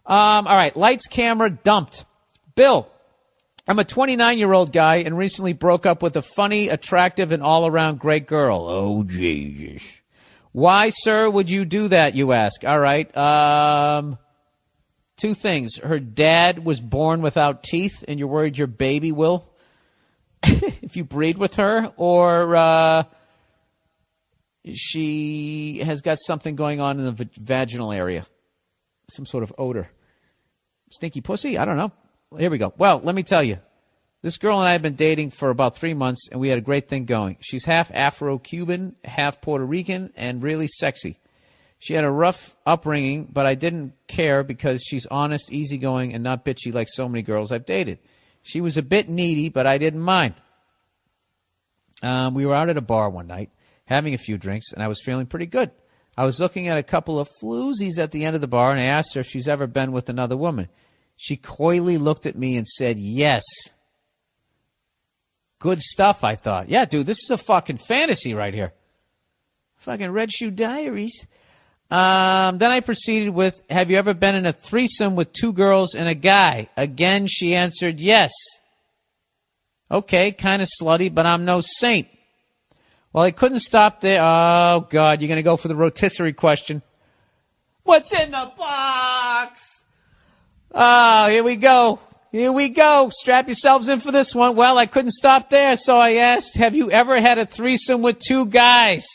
All right. Lights, camera, dumped. Bill, I'm a 29-year-old guy and recently broke up with a funny, attractive, and all-around great girl. Oh, Jesus. Why, sir, would you do that, you ask? All right. Two things. Her dad was born without teeth, and you're worried your baby will if you breed with her, or she has got something going on in the vaginal area, some sort of odor. Stinky pussy? I don't know. Here we go. Well, let me tell you. This girl and I have been dating for about 3 months, and we had a great thing going. She's half Afro-Cuban, half Puerto Rican, and really sexy. She had a rough upbringing, but I didn't care because she's honest, easygoing, and not bitchy like so many girls I've dated. She was a bit needy, but I didn't mind. We were out at a bar one night, having a few drinks, and I was feeling pretty good. I was looking at a couple of floozies at the end of the bar, and I asked her if she's ever been with another woman. She coyly looked at me and said, yes. Good stuff, I thought. Yeah, dude, this is a fucking fantasy right here. Fucking Red Shoe Diaries. Then I proceeded with, have you ever been in a threesome with 2 girls and a guy? Again, she answered yes. Okay, kind of slutty, but I'm no saint. Well, I couldn't stop there. Oh, God, you're going to go for the rotisserie question. What's in the box? Oh, here we go. Here we go. Strap yourselves in for this one. Well, I couldn't stop there, so I asked, have you ever had a threesome with 2 guys?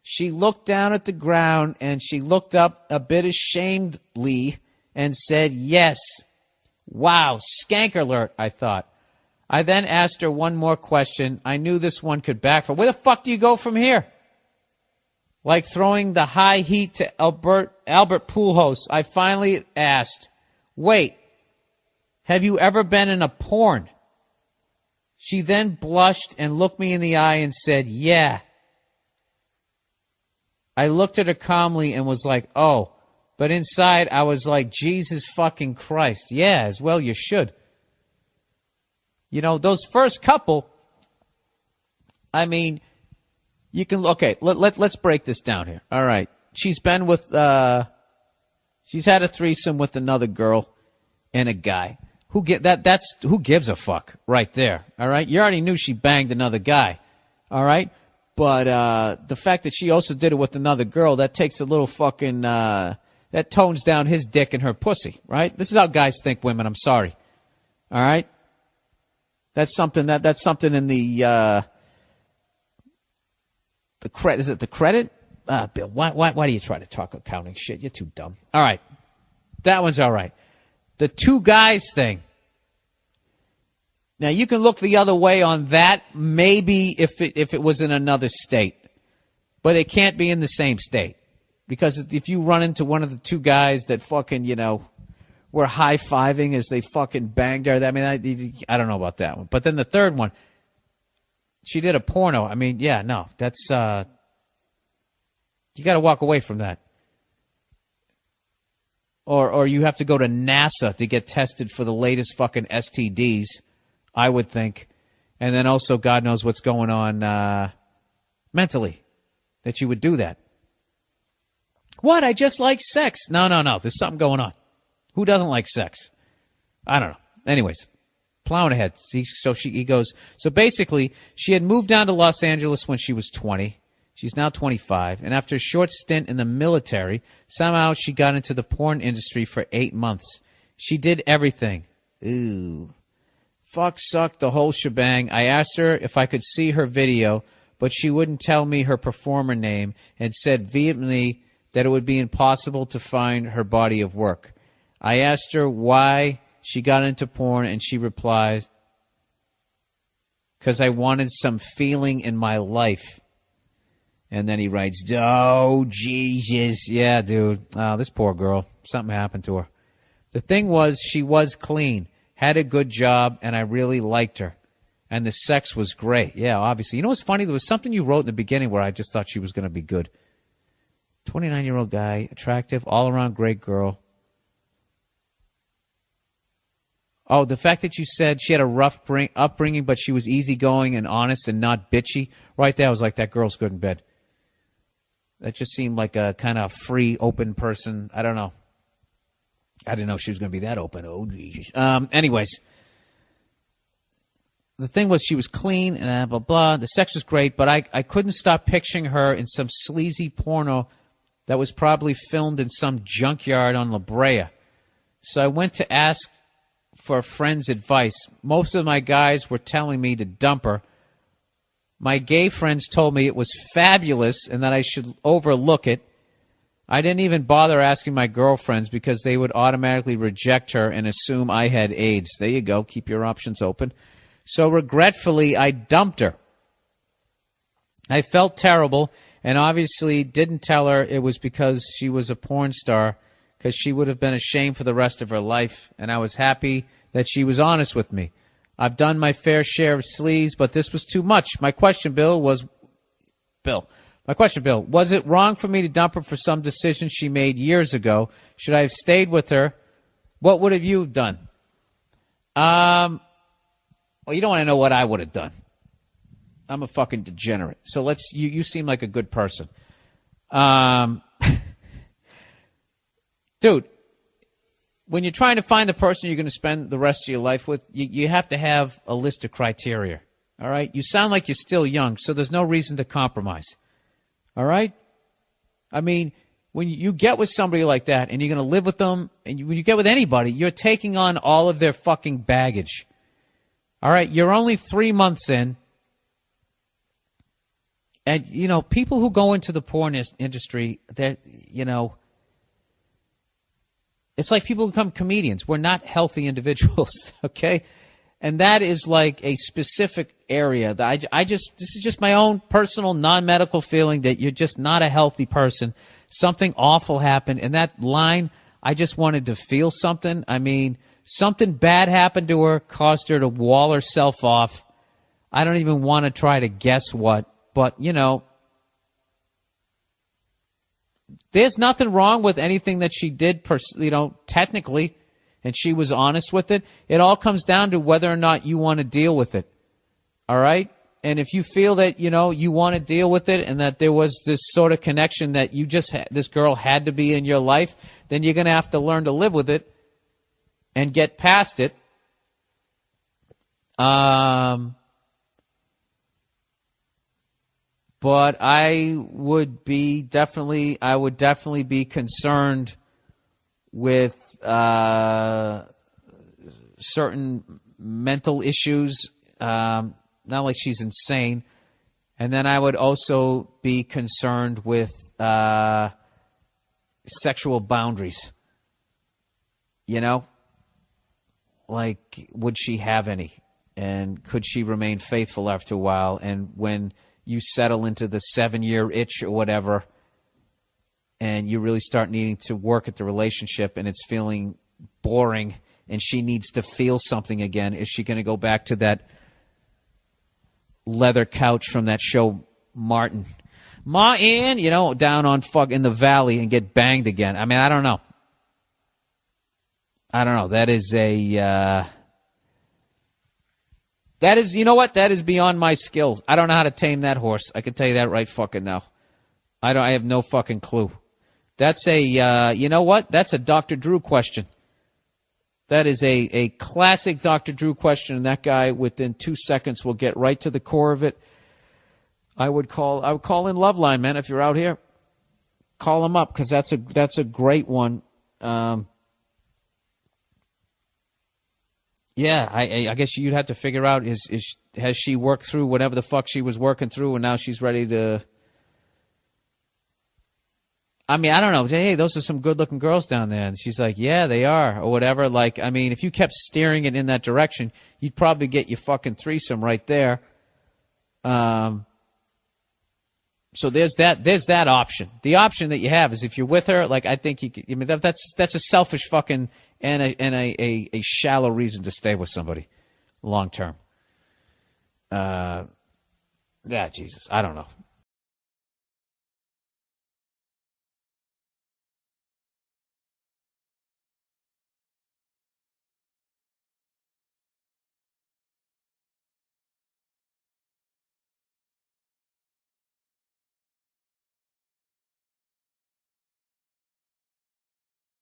She looked down at the ground, and she looked up a bit ashamedly and said, yes. Wow, skank alert, I thought. I then asked her one more question. I knew this one could backfire. Where the fuck do you go from here? Like throwing the high heat to Albert Pujols, I finally asked, wait, have you ever been in a porn? She then blushed and looked me in the eye and said, yeah. I looked at her calmly and was like, oh, but inside I was like, Jesus fucking Christ. Yeah, as well you should. You know, those first couple, I mean, you can, okay, let's break this down here. All right. She's been with, she's had a threesome with another girl and a guy. Who gives a fuck right there. All right. You already knew she banged another guy. All right. But the fact that she also did it with another girl, that takes a little fucking, that tones down his dick and her pussy, right? This is how guys think women. I'm sorry. All right? That's something in the credit. Is it the credit? Bill, why do you try to talk accounting shit? You're too dumb. All right. That one's all right. The 2 guys thing. Now, you can look the other way on that, maybe if it was in another state. But it can't be in the same state. Because if you run into one of the 2 guys that fucking, you know, were high-fiving as they fucking banged her, I mean, I don't know about that one. But then the third one, she did a porno. I mean, yeah, no, that's, you got to walk away from that. Or you have to go to NASA to get tested for the latest fucking STDs. I would think. And then also God knows what's going on mentally that you would do that. What? I just like sex. No. There's something going on. Who doesn't like sex? I don't know. Anyways, plowing ahead. He goes, so basically, she had moved down to Los Angeles when she was 20. She's now 25. And after a short stint in the military, somehow she got into the porn industry for 8 months. She did everything. Ooh. Fuck, suck, the whole shebang. I asked her if I could see her video, but she wouldn't tell me her performer name and said vehemently that it would be impossible to find her body of work. I asked her why she got into porn, and she replied, because I wanted some feeling in my life. And then he writes, oh, Jesus. Yeah, dude. Oh, this poor girl. Something happened to her. The thing was, she was clean. Had a good job, and I really liked her. And the sex was great. Yeah, obviously. You know what's funny? There was something you wrote in the beginning where I just thought she was going to be good. 29-year-old guy, attractive, all-around great girl. Oh, the fact that you said she had a rough upbringing, but she was easygoing and honest and not bitchy. Right there, I was like, that girl's good in bed. That just seemed like a kind of free, open person. I don't know. I didn't know she was going to be that open. Oh, Jesus. Anyways, the thing was she was clean and blah, blah. The sex was great, but I couldn't stop picturing her in some sleazy porno that was probably filmed in some junkyard on La Brea. So I went to ask for a friend's advice. Most of my guys were telling me to dump her. My gay friends told me it was fabulous and that I should overlook it. I didn't even bother asking my girlfriends because they would automatically reject her and assume I had AIDS. There you go. Keep your options open. So regretfully, I dumped her. I felt terrible and obviously didn't tell her it was because she was a porn star, because she would have been ashamed for the rest of her life, and I was happy that she was honest with me. I've done my fair share of sleaze, but this was too much. My question, Bill, was it wrong for me to dump her for some decision she made years ago? Should I have stayed with her? What would have you done? Well, you don't want to know what I would have done. I'm a fucking degenerate. So you seem like a good person. Dude, when you're trying to find the person you're going to spend the rest of your life with, you have to have a list of criteria. All right? You sound like you're still young, so there's no reason to compromise. All right? I mean, when you get with somebody like that and you're going to live with them, and when you get with anybody, you're taking on all of their fucking baggage. All right? You're only 3 months in. And, people who go into the porn industry, they're, it's like people who become comedians. We're not healthy individuals, okay? And that is like a specific area that this is just my own personal non-medical feeling that you're just not a healthy person. Something awful happened. And that line, I just wanted to feel something. I mean, something bad happened to her, caused her to wall herself off. I don't even want to try to guess what. But, there's nothing wrong with anything that she did, technically, and she was honest with it. It all comes down to whether or not you want to deal with it. All right? And if you feel that, you want to deal with it and that there was this sort of connection that this girl had to be in your life, then you're going to have to learn to live with it and get past it. But I would definitely be concerned with certain mental issues. Not like she's insane. And then I would also be concerned with sexual boundaries. Like, would she have any? And could she remain faithful after a while? And when you settle into the 7-year itch or whatever, and you really start needing to work at the relationship and it's feeling boring and she needs to feel something again, is she going to go back to that leather couch from that show, Martin, down on in the valley and get banged again? I mean, I don't know. That is That is beyond my skills. I don't know how to tame that horse. I can tell you that right fucking now. I have no fucking clue. That's that's a Dr. Drew question. That is a classic Dr. Drew question, and that guy within 2 seconds will get right to the core of it. I would call in Loveline, man, if you're out here. Call him up, because that's a great one. Yeah, I guess you'd have to figure out, has she worked through whatever the fuck she was working through and now she's ready to... I mean, I don't know. Hey, those are some good-looking girls down there. And she's like, yeah, they are, or whatever. Like, I mean, if you kept steering it in that direction, you'd probably get your fucking threesome right there. So there's that option. The option that you have is if you're with her, like, I think you could, I mean, that's a selfish fucking and a shallow reason to stay with somebody long term. Yeah, Jesus, I don't know.